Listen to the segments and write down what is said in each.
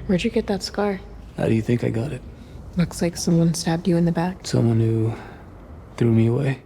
Where'd you get that scar? How do you think I got it? Looks like someone stabbed you in the back. Someone who threw me away.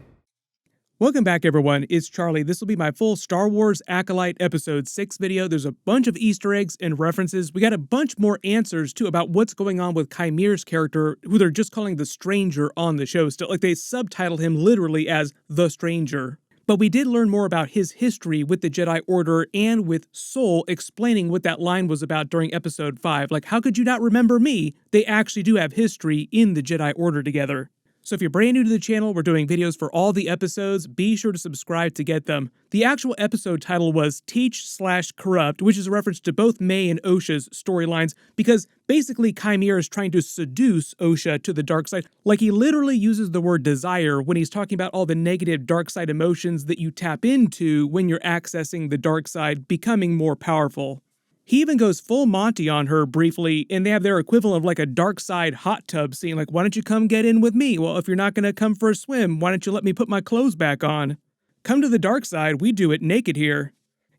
Welcome back, everyone. It's Charlie. This will be my full Star Wars Acolyte Episode 6 video. There's a bunch of Easter eggs and references. We got a bunch more answers, too, about what's going on with Kymir's character, who they're just calling the Stranger on the show still. Like, they subtitled him literally as The Stranger. But we did learn more about his history with the Jedi Order and with Soul, explaining what that line was about during Episode 5. Like, how could you not remember me? They actually do have history in the Jedi Order together. So if you're brand new to the channel, we're doing videos for all the episodes. Be sure to subscribe to get them. The actual episode title was Teach/Corrupt, which is a reference to both May and Osha's storylines, because basically Kymir is trying to seduce Osha to the dark side. Like, he literally uses the word desire when he's talking about all the negative dark side emotions that you tap into when you're accessing the dark side, becoming more powerful. He even goes full Monty on her briefly, and they have their equivalent of like a dark side hot tub scene. Like, why don't you come get in with me? Well, if you're not going to come for a swim, why don't you let me put my clothes back on? Come to the dark side, we do it naked here.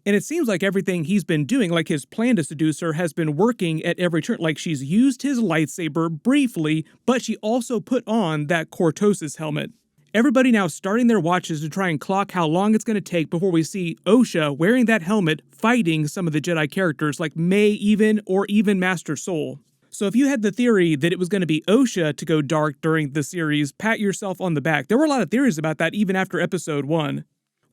And it seems like everything he's been doing, like his plan to seduce her, has been working at every turn. Like, she's used his lightsaber briefly, but she also put on that Cortosis helmet. Everybody now starting their watches to try and clock how long it's going to take before we see Osha wearing that helmet fighting some of the Jedi characters like May or even Master Soul. So if you had the theory that it was going to be Osha to go dark during the series, pat yourself on the back. There were a lot of theories about that even after Episode 1.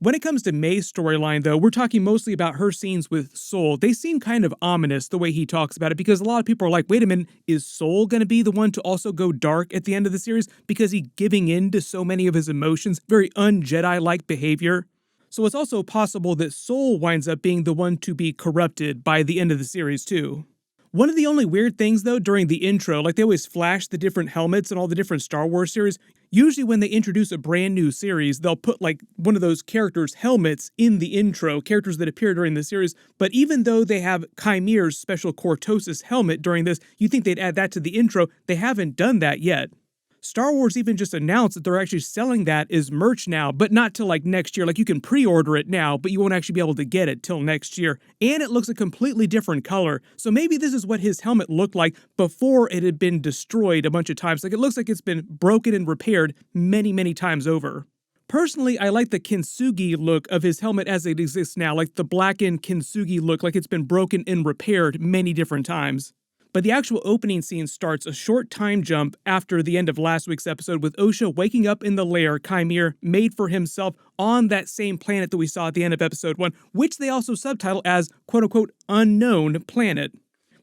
When it comes to May's storyline, though, we're talking mostly about her scenes with Soul. They seem kind of ominous the way he talks about it, because a lot of people are like, wait a minute, is Soul going to be the one to also go dark at the end of the series because he's giving in to so many of his emotions, very un-Jedi-like behavior? So it's also possible that Soul winds up being the one to be corrupted by the end of the series, too. One of the only weird things, though, during the intro, like they always flash the different helmets and all the different Star Wars series. Usually when they introduce a brand new series, they'll put like one of those characters' helmets in the intro, characters that appear during the series. But even though they have Kymir's special Cortosis helmet during this, you think they'd add that to the intro. They haven't done that yet. Star Wars even just announced that they're actually selling that as merch now, but not till like next year. Like, you can pre-order it now, but you won't actually be able to get it till next year. And it looks a completely different color. So maybe this is what his helmet looked like before it had been destroyed a bunch of times. Like, it looks like it's been broken and repaired many, many times over. Personally, I like the Kintsugi look of his helmet as it exists now, like the blackened Kintsugi look, like it's been broken and repaired many different times. But the actual opening scene starts a short time jump after the end of last week's episode, with Osha waking up in the lair Kymir made for himself on that same planet that we saw at the end of Episode 1, which they also subtitle as quote-unquote unknown planet.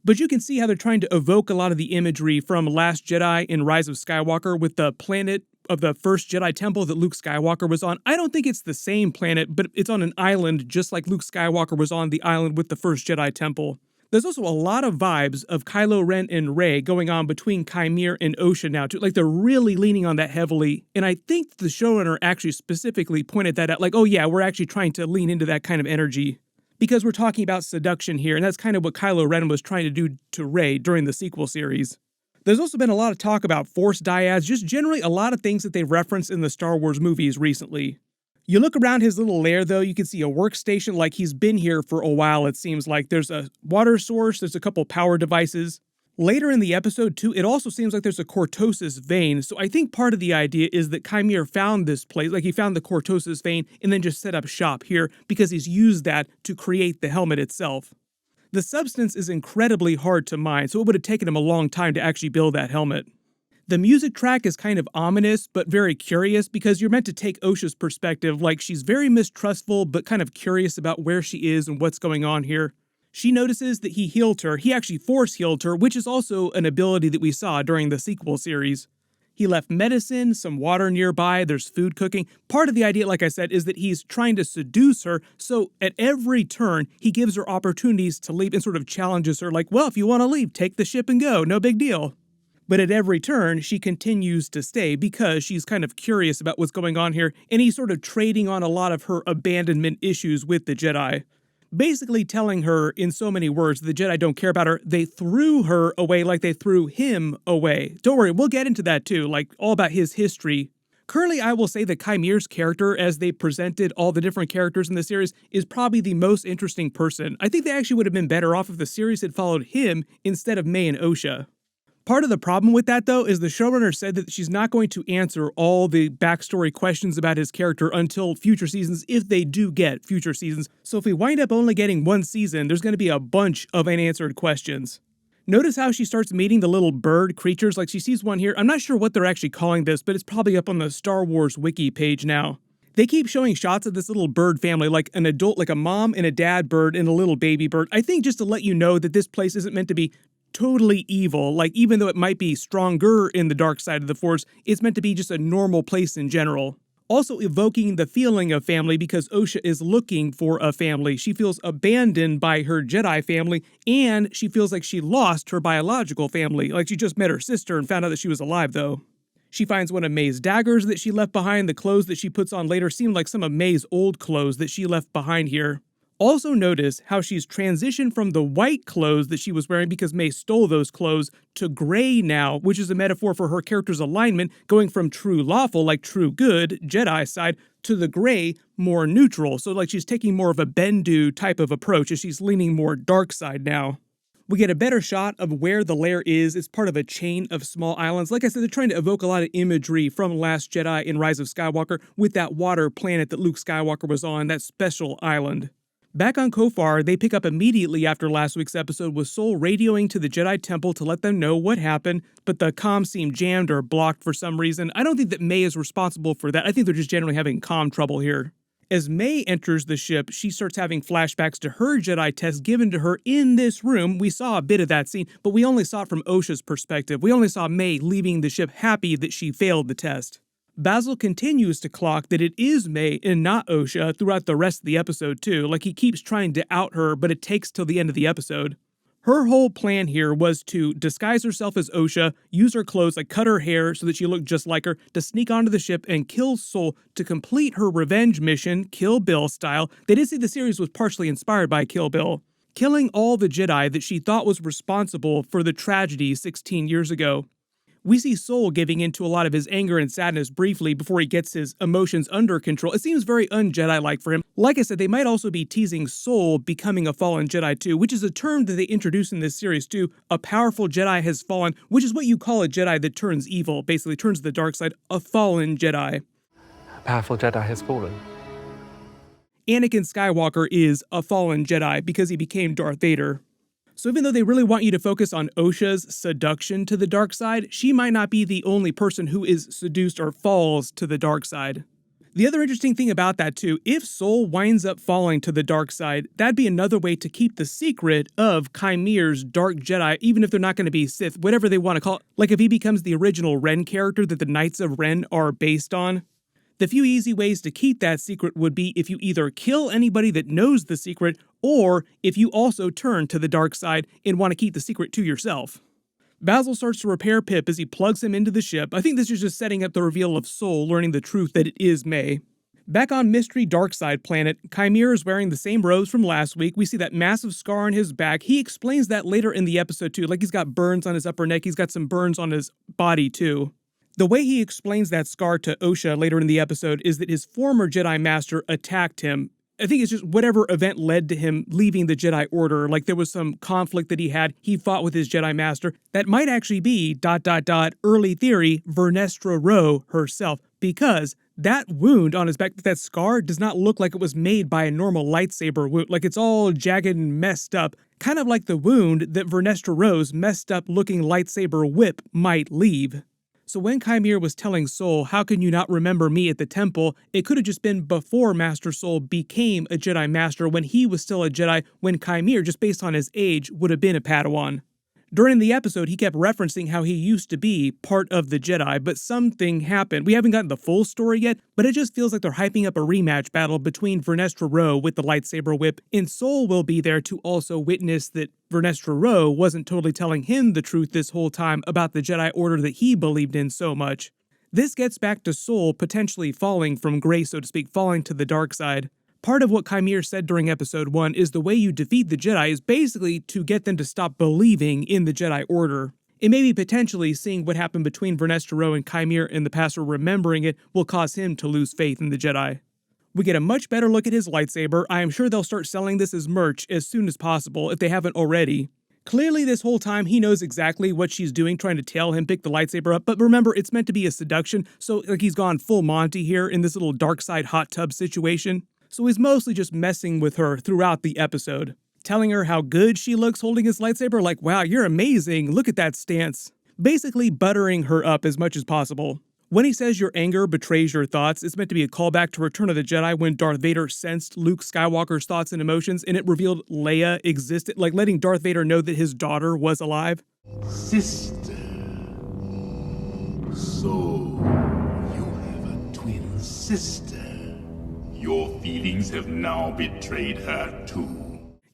But you can see how they're trying to evoke a lot of the imagery from Last Jedi and Rise of Skywalker with the planet of the first Jedi Temple that Luke Skywalker was on. I don't think it's the same planet, but it's on an island just like Luke Skywalker was on the island with the first Jedi Temple. There's also a lot of vibes of Kylo Ren and Rey going on between Kymir and Osha now, too. Like, they're really leaning on that heavily, and I think the showrunner actually specifically pointed that out, like, oh yeah, we're actually trying to lean into that kind of energy. Because we're talking about seduction here, and that's kind of what Kylo Ren was trying to do to Rey during the sequel series. There's also been a lot of talk about Force dyads, just generally a lot of things that they've referenced in the Star Wars movies recently. You look around his little lair, though, you can see a workstation like he's been here for a while, it seems like. There's a water source, there's a couple power devices. Later in the episode, too, it also seems like there's a Cortosis vein, so I think part of the idea is that Kymir found this place, like he found the Cortosis vein, and then just set up shop here, because he's used that to create the helmet itself. The substance is incredibly hard to mine, so it would have taken him a long time to actually build that helmet. The music track is kind of ominous, but very curious, because you're meant to take Osha's perspective, like she's very mistrustful, but kind of curious about where she is and what's going on here. She notices that he healed her. He actually force healed her, which is also an ability that we saw during the sequel series. He left medicine, some water nearby, there's food cooking. Part of the idea, like I said, is that he's trying to seduce her, so at every turn, he gives her opportunities to leave and sort of challenges her, like, well, if you want to leave, take the ship and go, no big deal. But at every turn, she continues to stay because she's kind of curious about what's going on here, and he's sort of trading on a lot of her abandonment issues with the Jedi. Basically telling her, in so many words, the Jedi don't care about her. They threw her away like they threw him away. Don't worry, we'll get into that too, like all about his history Currently, I will say that Kymir's character, as they presented all the different characters in the series, is probably the most interesting person. I think they actually would have been better off if the series had followed him instead of May and Osha. Part of the problem with that, though, is the showrunner said that she's not going to answer all the backstory questions about his character until future seasons, if they do get future seasons. So if we wind up only getting one season, there's going to be a bunch of unanswered questions. Notice how she starts meeting the little bird creatures, like she sees one here. I'm not sure what they're actually calling this, but it's probably up on the Star Wars wiki page now. They keep showing shots of this little bird family, like an adult, like a mom and a dad bird and a little baby bird. I think just to let you know that this place isn't meant to be totally evil. Like, even though it might be stronger in the dark side of the Force, it's meant to be just a normal place in general. Also evoking the feeling of family because Osha is looking for a family. She feels abandoned by her Jedi family, and she feels like she lost her biological family. Like she just met her sister and found out that she was alive, though. She finds one of May's daggers that she left behind. The clothes that she puts on later seem like some of May's old clothes that she left behind here. Also notice how she's transitioned from the white clothes that she was wearing because May stole those clothes to gray now, which is a metaphor for her character's alignment, going from true lawful, like true good, Jedi side, to the gray, more neutral. So like she's taking more of a Bendu type of approach as she's leaning more dark side now. We get a better shot of where the lair is. It's part of a chain of small islands. Like I said, they're trying to evoke a lot of imagery from Last Jedi and Rise of Skywalker with that water planet that Luke Skywalker was on, that special island. Back on Kofar, they pick up immediately after last week's episode with Sol radioing to the Jedi Temple to let them know what happened, but the comms seem jammed or blocked for some reason. I don't think that May is responsible for that. I think they're just generally having comm trouble here. As May enters the ship, she starts having flashbacks to her Jedi test given to her in this room. We saw a bit of that scene, but we only saw it from Osha's perspective. We only saw May leaving the ship happy that she failed the test. Basil continues to clock that it is May and not Osha throughout the rest of the episode too, like he keeps trying to out her, but it takes till the end of the episode. Her whole plan here was to disguise herself as Osha, use her clothes, like cut her hair so that she looked just like her, to sneak onto the ship and kill Sol to complete her revenge mission, Kill Bill style. They did say the series was partially inspired by Kill Bill, killing all the Jedi that she thought was responsible for the tragedy 16 years ago. We see Sol giving into a lot of his anger and sadness briefly before he gets his emotions under control. It seems very un-Jedi-like for him. Like I said, they might also be teasing Sol becoming a fallen Jedi too, which is a term that they introduce in this series too. A powerful Jedi has fallen, which is what you call a Jedi that turns evil, basically turns to the dark side, a fallen Jedi. A powerful Jedi has fallen. Anakin Skywalker is a fallen Jedi because he became Darth Vader. So even though they really want you to focus on Osha's seduction to the dark side, she might not be the only person who is seduced or falls to the dark side. The other interesting thing about that too, if Sol winds up falling to the dark side, that'd be another way to keep the secret of Kymir's Dark Jedi, even if they're not going to be Sith, whatever they want to call it. Like if he becomes the original Ren character that the Knights of Ren are based on. The few easy ways to keep that secret would be if you either kill anybody that knows the secret, or if you also turn to the dark side and want to keep the secret to yourself. Basil starts to repair Pip as he plugs him into the ship. I think this is just setting up the reveal of Sol learning the truth that it is May. Back on Mystery Darkside planet, Kymir is wearing the same robes from last week. We see that massive scar on his back. He explains that later in the episode too, like he's got burns on his upper neck, he's got some burns on his body too. The way he explains that scar to Osha later in the episode is that his former Jedi Master attacked him. I think it's just whatever event led to him leaving the Jedi Order, like there was some conflict that he fought with his Jedi Master. That might actually be, early theory, Vernestra Rwoh herself, because that wound on his back, that scar, does not look like it was made by a normal lightsaber wound. Like it's all jagged and messed up, kind of like the wound that Vernestra Rwoh's messed up looking lightsaber whip might leave. So when Kymir was telling Sol, how can you not remember me at the temple, it could have just been before Master Sol became a Jedi Master, when he was still a Jedi, when Kymir, just based on his age, would have been a Padawan. During the episode, he kept referencing how he used to be part of the Jedi, but something happened. We haven't gotten the full story yet, but it just feels like they're hyping up a rematch battle between Vernestra Rwoh with the lightsaber whip, and Sol will be there to also witness that Vernestra Rwoh wasn't totally telling him the truth this whole time about the Jedi Order that he believed in so much. This gets back to Sol potentially falling from grace, so to speak, falling to the dark side. Part of what Kymir said during episode 1 is the way you defeat the Jedi is basically to get them to stop believing in the Jedi Order. And maybe potentially seeing what happened between Vernestra Rwoh and Kymir in the past or remembering it will cause him to lose faith in the Jedi. We get a much better look at his lightsaber. I am sure they'll start selling this as merch as soon as possible if they haven't already. Clearly this whole time he knows exactly what she's doing, trying to tell him pick the lightsaber up, but remember it's meant to be a seduction, so like he's gone full Monty here in this little dark side hot tub situation. So he's mostly just messing with her throughout the episode, telling her how good she looks holding his lightsaber, like, wow, you're amazing, look at that stance. Basically buttering her up as much as possible. When he says your anger betrays your thoughts, it's meant to be a callback to Return of the Jedi when Darth Vader sensed Luke Skywalker's thoughts and emotions and it revealed Leia existed, like letting Darth Vader know that his daughter was alive. Sister. So, you have a twin sister. Your feelings have now betrayed her too.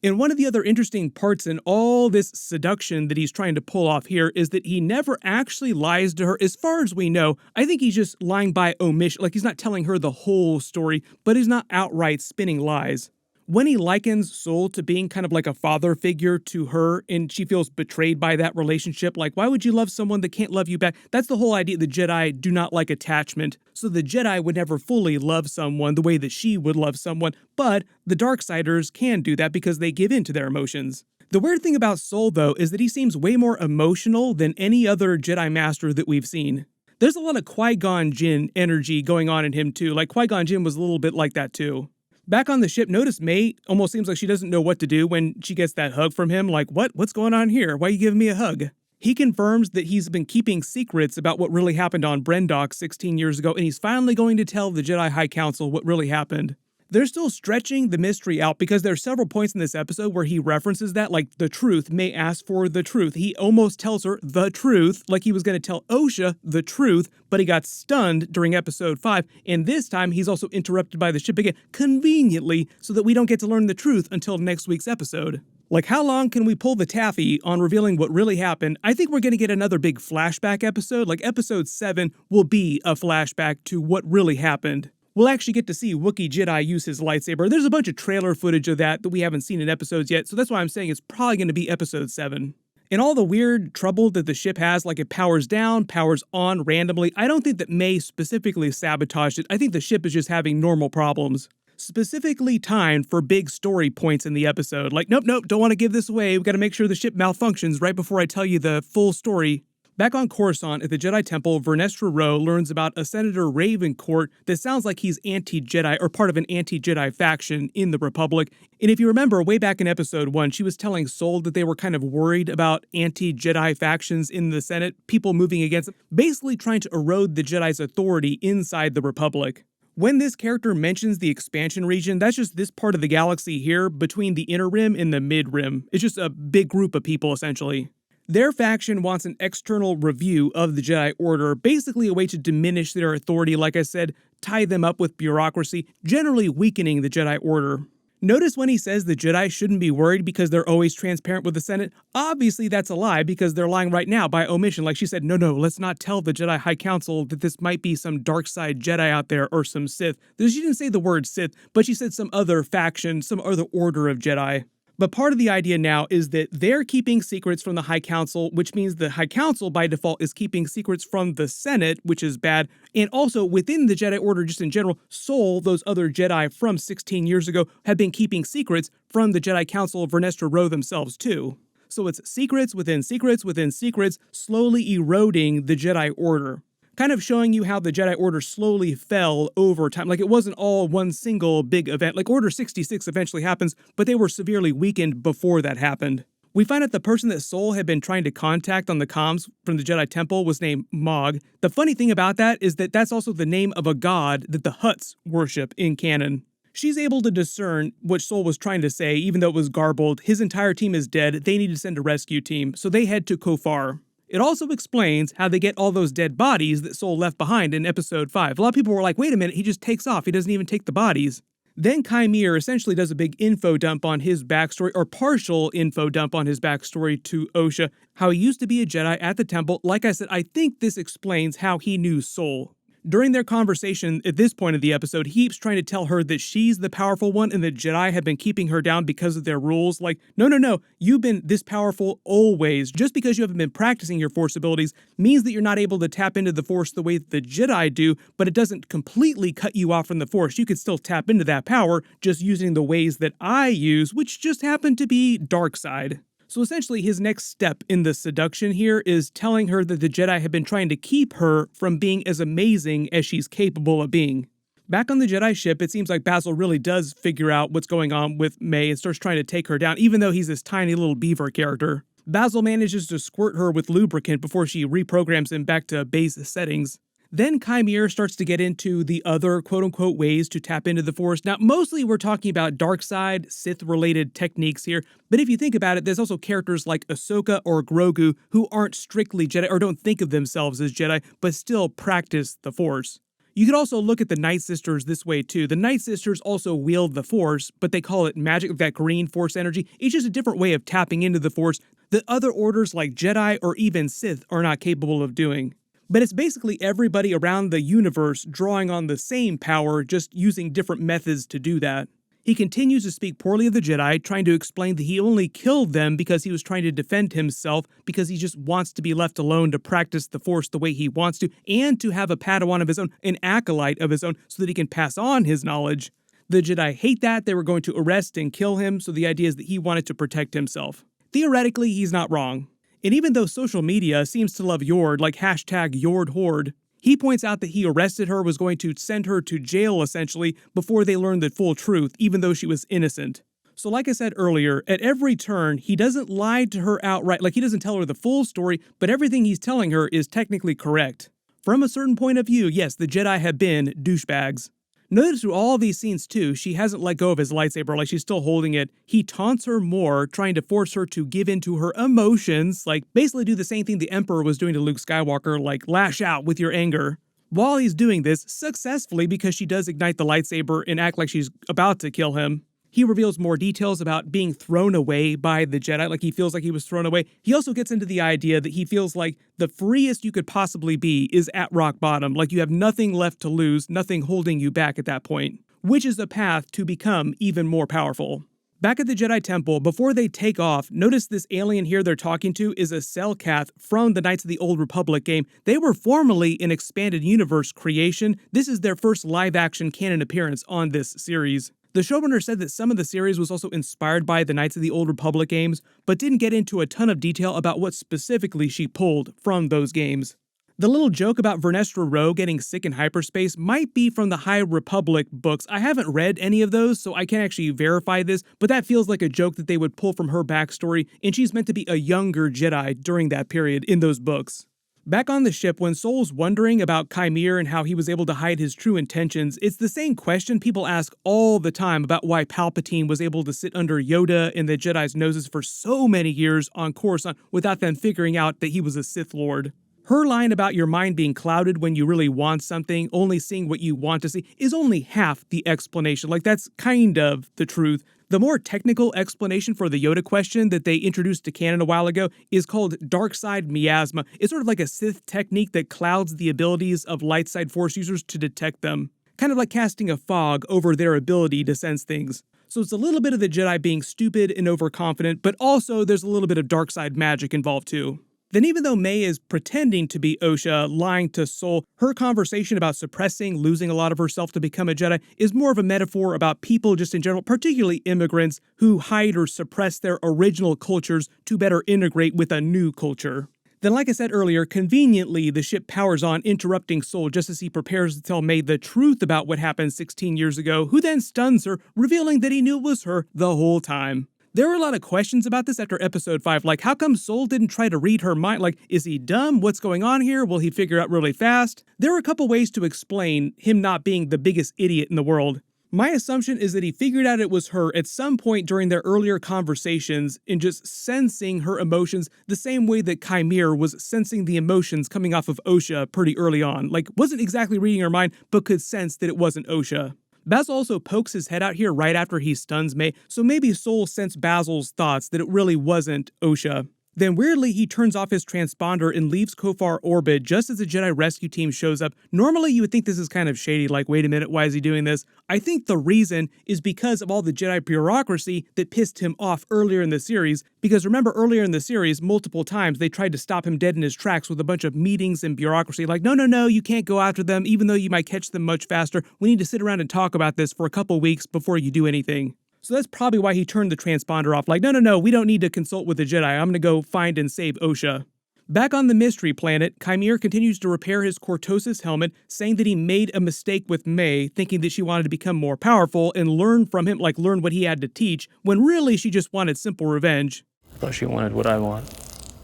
And one of the other interesting parts in all this seduction that he's trying to pull off here is that he never actually lies to her. As far as we know, I think he's just lying by omission, like he's not telling her the whole story, but he's not outright spinning lies. When he likens Sol to being kind of like a father figure to her and she feels betrayed by that relationship, like why would you love someone that can't love you back? That's the whole idea. The Jedi do not like attachment. So the Jedi would never fully love someone the way that she would love someone, but the Darksiders can do that because they give in to their emotions. The weird thing about Sol though is that he seems way more emotional than any other Jedi Master that we've seen. There's a lot of Qui-Gon Jinn energy going on in him too, like Qui-Gon Jinn was a little bit like that too. Back on the ship, notice May almost seems like she doesn't know what to do when she gets that hug from him. Like, what's going on here? Why are you giving me a hug? He confirms that he's been keeping secrets about what really happened on Brendok 16 years ago, and he's finally going to tell the Jedi High Council what really happened. They're still stretching the mystery out because there are several points in this episode where he references that, like the truth. May ask for the truth. He almost tells her the truth, like he was going to tell Osha the truth, but he got stunned during episode 5, and this time he's also interrupted by the ship again, conveniently, so that we don't get to learn the truth until next week's episode. Like, how long can we pull the taffy on revealing what really happened? I think we're going to get another big flashback episode, like episode 7 will be a flashback to what really happened. We'll actually get to see Wookiee Jedi use his lightsaber. There's a bunch of trailer footage of that we haven't seen in episodes yet, so that's why I'm saying it's probably going to be episode 7. And all the weird trouble that the ship has, like it powers down, powers on randomly, I don't think that May specifically sabotaged it. I think the ship is just having normal problems. Specifically timed for big story points in the episode. Like, nope, don't want to give this away. We've got to make sure the ship malfunctions right before I tell you the full story. Back on Coruscant at the Jedi Temple, Vernestra Rwoh learns about a Senator Ravencourt that sounds like he's anti-Jedi or part of an anti-Jedi faction in the Republic. And if you remember, way back in episode 1, she was telling Sol that they were kind of worried about anti-Jedi factions in the Senate, people moving against them, basically trying to erode the Jedi's authority inside the Republic. When this character mentions the expansion region, that's just this part of the galaxy here between the inner rim and the mid rim. It's just a big group of people, essentially. Their faction wants an external review of the Jedi Order, basically a way to diminish their authority, like I said, tie them up with bureaucracy, generally weakening the Jedi Order. Notice when he says the Jedi shouldn't be worried because they're always transparent with the Senate. Obviously that's a lie because they're lying right now by omission. Like she said, no, let's not tell the Jedi High Council that this might be some dark side Jedi out there or some Sith. She didn't say the word Sith, but she said some other faction, some other order of Jedi. But part of the idea now is that they're keeping secrets from the High Council, which means the High Council by default is keeping secrets from the Senate, which is bad. And also within the Jedi Order, just in general, Sol, those other Jedi from 16 years ago, have been keeping secrets from the Jedi Council of Vernestra Rwoh themselves too. So it's secrets within secrets within secrets, slowly eroding the Jedi Order. Kind of showing you how the Jedi Order slowly fell over time. Like it wasn't all one single big event. Like Order 66 eventually happens, but they were severely weakened before that happened. We find out the person that Sol had been trying to contact on the comms from the Jedi Temple was named Mog. The funny thing about that is that that's also the name of a god that the Hutts worship in canon. She's able to discern what Sol was trying to say, even though it was garbled. His entire team is dead. They need to send a rescue team, so they head to Kofar. It also explains how they get all those dead bodies that Sol left behind in episode 5. A lot of people were like, wait a minute, he just takes off. He doesn't even take the bodies. Then Kymir essentially does a big info dump on his backstory, or partial info dump on his backstory to Osha, how he used to be a Jedi at the temple. Like I said, I think this explains how he knew Sol. During their conversation at this point of the episode, he keeps trying to tell her that she's the powerful one and the Jedi have been keeping her down because of their rules. Like, no, you've been this powerful always. Just because you haven't been practicing your Force abilities means that you're not able to tap into the Force the way that the Jedi do, but it doesn't completely cut you off from the Force. You could still tap into that power just using the ways that I use, which just happen to be dark side. So essentially, his next step in the seduction here is telling her that the Jedi have been trying to keep her from being as amazing as she's capable of being. Back on the Jedi ship, it seems like Basil really does figure out what's going on with May and starts trying to take her down, even though he's this tiny little beaver character. Basil manages to squirt her with lubricant before she reprograms him back to base settings. Then Chimere starts to get into the other quote-unquote ways to tap into the Force. Now, mostly we're talking about dark side, Sith-related techniques here, but if you think about it, there's also characters like Ahsoka or Grogu who aren't strictly Jedi or don't think of themselves as Jedi, but still practice the Force. You could also look at the Night Sisters this way too. The Night Sisters also wield the Force, but they call it magic, that green Force energy. It's just a different way of tapping into the Force that other orders like Jedi or even Sith are not capable of doing. But it's basically everybody around the universe drawing on the same power, just using different methods to do that. He continues to speak poorly of the Jedi, trying to explain that he only killed them because he was trying to defend himself, because he just wants to be left alone to practice the Force the way he wants to, and to have a Padawan of his own, an acolyte of his own, so that he can pass on his knowledge. The Jedi hate that. They were going to arrest and kill him, so the idea is that he wanted to protect himself. Theoretically, he's not wrong. And even though social media seems to love Yord, like hashtag YordHorde, he points out that he arrested her, was going to send her to jail essentially before they learned the full truth, even though she was innocent. So like I said earlier, at every turn, he doesn't lie to her outright, like he doesn't tell her the full story, but everything he's telling her is technically correct. From a certain point of view, yes, the Jedi have been douchebags. Notice through all of these scenes too, she hasn't let go of his lightsaber, like she's still holding it. He taunts her more, trying to force her to give in to her emotions, like basically do the same thing the Emperor was doing to Luke Skywalker, like lash out with your anger. While he's doing this, successfully because she does ignite the lightsaber and act like she's about to kill him. He reveals more details about being thrown away by the Jedi, like he feels like he was thrown away. He also gets into the idea that he feels like the freest you could possibly be is at rock bottom, like you have nothing left to lose, nothing holding you back at that point, which is a path to become even more powerful. Back at the Jedi Temple, before they take off, notice this alien here they're talking to is a Selkath from the Knights of the Old Republic game. They were formerly an expanded universe creation. This is their first live-action canon appearance on this series. The showrunner said that some of the series was also inspired by the Knights of the Old Republic games, but didn't get into a ton of detail about what specifically she pulled from those games. The little joke about Vernestra Rwoh getting sick in hyperspace might be from the High Republic books. I haven't read any of those, so I can't actually verify this, but that feels like a joke that they would pull from her backstory, and she's meant to be a younger Jedi during that period in those books. Back on the ship, when Sol's wondering about Chimere and how he was able to hide his true intentions, it's the same question people ask all the time about why Palpatine was able to sit under Yoda and the Jedi's noses for so many years on Coruscant without them figuring out that he was a Sith Lord. Her line about your mind being clouded when you really want something, only seeing what you want to see, is only half the explanation. Like, that's kind of the truth. The more technical explanation for the Yoda question that they introduced to canon a while ago is called Dark Side Miasma. It's sort of like a Sith technique that clouds the abilities of light side Force users to detect them. Kind of like casting a fog over their ability to sense things. So it's a little bit of the Jedi being stupid and overconfident, but also there's a little bit of dark side magic involved too. Then even though May is pretending to be Osha, lying to Sol, her conversation about suppressing, losing a lot of herself to become a Jedi is more of a metaphor about people just in general, particularly immigrants who hide or suppress their original cultures to better integrate with a new culture. Then, like I said earlier, conveniently, the ship powers on, interrupting Sol just as he prepares to tell May the truth about what happened 16 years ago, who then stuns her, revealing that he knew it was her the whole time. There were a lot of questions about this after episode 5, like how come Sol didn't try to read her mind? Like, is he dumb? What's going on here? Will he figure out really fast? There are a couple ways to explain him not being the biggest idiot in the world. My assumption is that he figured out it was her at some point during their earlier conversations in just sensing her emotions the same way that Chimere was sensing the emotions coming off of Osha pretty early on. Like, wasn't exactly reading her mind, but could sense that it wasn't Osha. Basil also pokes his head out here right after he stuns May, so maybe Sol sensed Basil's thoughts that it really wasn't Osha. Then weirdly, he turns off his transponder and leaves Kofar orbit just as the Jedi rescue team shows up. Normally, you would think this is kind of shady, like, wait a minute, why is he doing this? I think the reason is because of all the Jedi bureaucracy that pissed him off earlier in the series. Because remember, earlier in the series, multiple times they tried to stop him dead in his tracks with a bunch of meetings and bureaucracy. Like, no, you can't go after them, even though you might catch them much faster. We need to sit around and talk about this for a couple weeks before you do anything. So that's probably why he turned the transponder off. Like, no, we don't need to consult with the Jedi. I'm going to go find and save Osha. Back on the mystery planet, Kymere continues to repair his Cortosis helmet, saying that he made a mistake with May, thinking that she wanted to become more powerful and learn from him, like learn what he had to teach, when really she just wanted simple revenge. Thought she wanted what I want.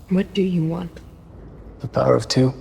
What do you want? The power of two.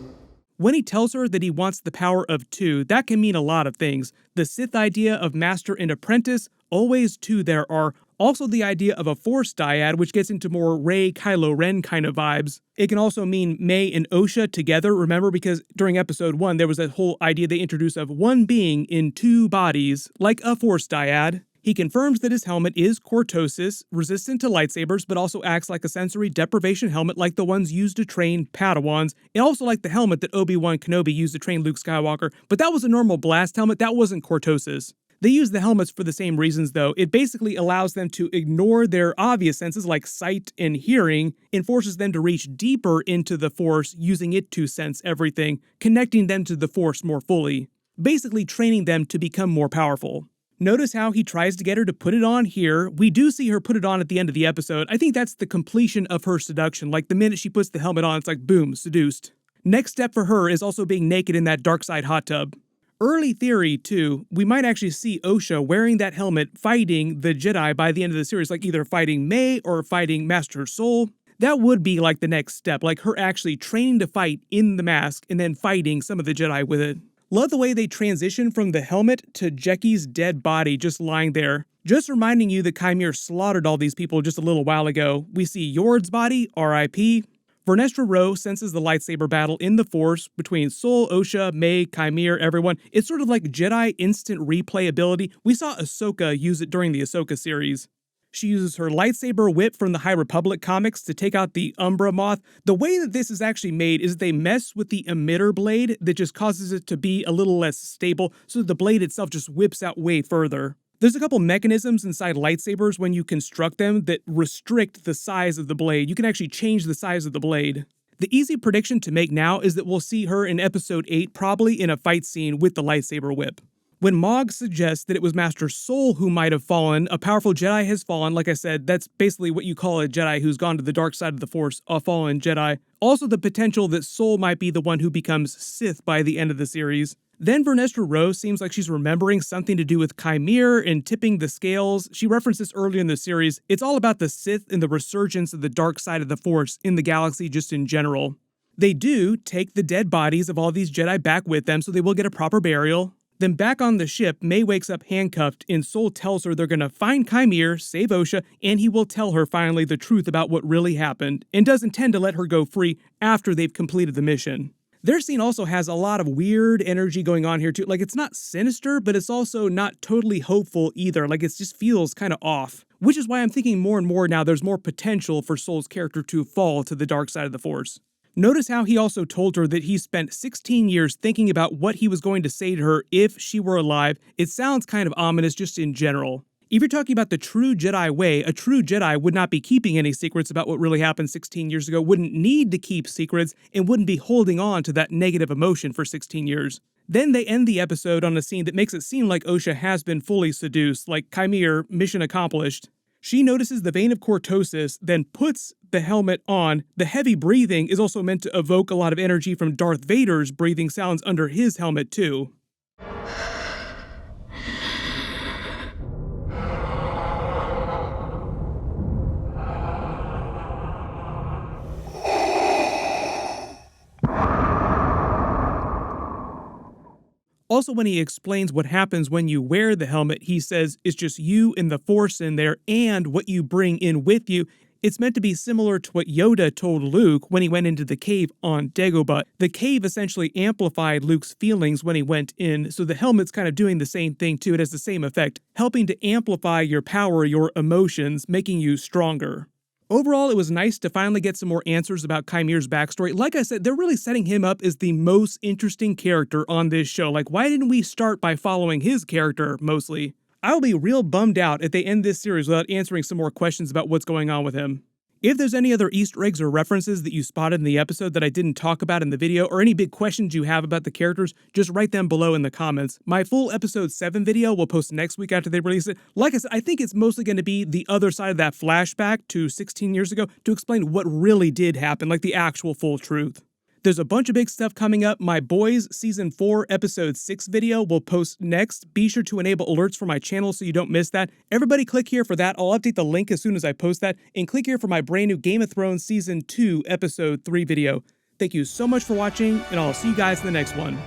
When he tells her that he wants the power of two, that can mean a lot of things. The Sith idea of master and apprentice, always two there are. Also the idea of a Force dyad, which gets into more Rey, Kylo Ren kind of vibes. It can also mean May and Osha together, remember, because during episode 1 there was that whole idea they introduced of one being in two bodies, like a Force dyad. He confirms that his helmet is Cortosis, resistant to lightsabers, but also acts like a sensory deprivation helmet like the ones used to train Padawans, and also like the helmet that Obi-Wan Kenobi used to train Luke Skywalker, but that was a normal blast helmet, that wasn't Cortosis. They use the helmets for the same reasons though. It basically allows them to ignore their obvious senses like sight and hearing, and forces them to reach deeper into the Force using it to sense everything, connecting them to the Force more fully, basically training them to become more powerful. Notice how he tries to get her to put it on here. We do see her put it on at the end of the episode. I think that's the completion of her seduction. Like the minute she puts the helmet on, it's like boom, seduced. Next step for her is also being naked in that dark side hot tub. Early theory, too, we might actually see Osha wearing that helmet fighting the Jedi by the end of the series, like either fighting May or fighting Master Soul. That would be like the next step, like her actually training to fight in the mask and then fighting some of the Jedi with it. Love the way they transition from the helmet to Jeki's dead body just lying there. Just reminding you that Kymere slaughtered all these people just a little while ago. We see Yord's body, R.I.P. Vernestra Rwoh senses the lightsaber battle in the Force between Soul, Osha, May, Kymere, everyone. It's sort of like Jedi instant replay ability. We saw Ahsoka use it during the Ahsoka series. She uses her lightsaber whip from the High Republic comics to take out the Umbra Moth. The way that this is actually made is they mess with the emitter blade that just causes it to be a little less stable, so the blade itself just whips out way further. There's a couple mechanisms inside lightsabers when you construct them that restrict the size of the blade. You can actually change the size of the blade. The easy prediction to make now is that we'll see her in episode 8, probably in a fight scene with the lightsaber whip. When Mog suggests that it was Master Soul who might have fallen, a powerful Jedi has fallen. Like I said, that's basically what you call a Jedi who's gone to the dark side of the Force, a fallen Jedi. Also the potential that Soul might be the one who becomes Sith by the end of the series. Then Vernestra Rwoh seems like she's remembering something to do with Kymere and tipping the scales. She referenced this earlier in the series. It's all about the Sith and the resurgence of the dark side of the Force in the galaxy just in general. They do take the dead bodies of all these Jedi back with them so they will get a proper burial. Then back on the ship, May wakes up handcuffed, and Soul tells her they're gonna find Kymere, save Osha, and he will tell her finally the truth about what really happened, and does intend to let her go free after they've completed the mission. Their scene also has a lot of weird energy going on here too. Like, it's not sinister, but it's also not totally hopeful either. Like, it just feels kind of off. Which is why I'm thinking more and more now there's more potential for Soul's character to fall to the dark side of the Force. Notice how he also told her that he spent 16 years thinking about what he was going to say to her if she were alive. It sounds kind of ominous just in general. If you're talking about the true Jedi way, a true Jedi would not be keeping any secrets about what really happened 16 years ago, wouldn't need to keep secrets, and wouldn't be holding on to that negative emotion for 16 years. Then they end the episode on a scene that makes it seem like Osha has been fully seduced, like Kymere, mission accomplished. She notices the vein of Cortosis, then puts the helmet on. The heavy breathing is also meant to evoke a lot of energy from Darth Vader's breathing sounds under his helmet too. Also, when he explains what happens when you wear the helmet, he says it's just you and the Force in there and what you bring in with you. It's meant to be similar to what Yoda told Luke when he went into the cave on Dagobah. The cave essentially amplified Luke's feelings when he went in, so the helmet's kind of doing the same thing too. It has the same effect, helping to amplify your power, your emotions, making you stronger. Overall, it was nice to finally get some more answers about Kymir's backstory. Like I said, they're really setting him up as the most interesting character on this show. Like, why didn't we start by following his character, mostly? I'll be real bummed out if they end this series without answering some more questions about what's going on with him. If there's any other Easter eggs or references that you spotted in the episode that I didn't talk about in the video, or any big questions you have about the characters, just write them below in the comments. My full episode 7 video will post next week after they release it. Like I said, I think it's mostly going to be the other side of that flashback to 16 years ago to explain what really did happen, like the actual full truth. There's a bunch of big stuff coming up. My Boys Season 4 Episode 6 video will post next. Be sure to enable alerts for my channel so you don't miss that. Everybody click here for that. I'll update the link as soon as I post that. And click here for my brand new Game of Thrones Season 2 Episode 3 video. Thank you so much for watching, and I'll see you guys in the next one.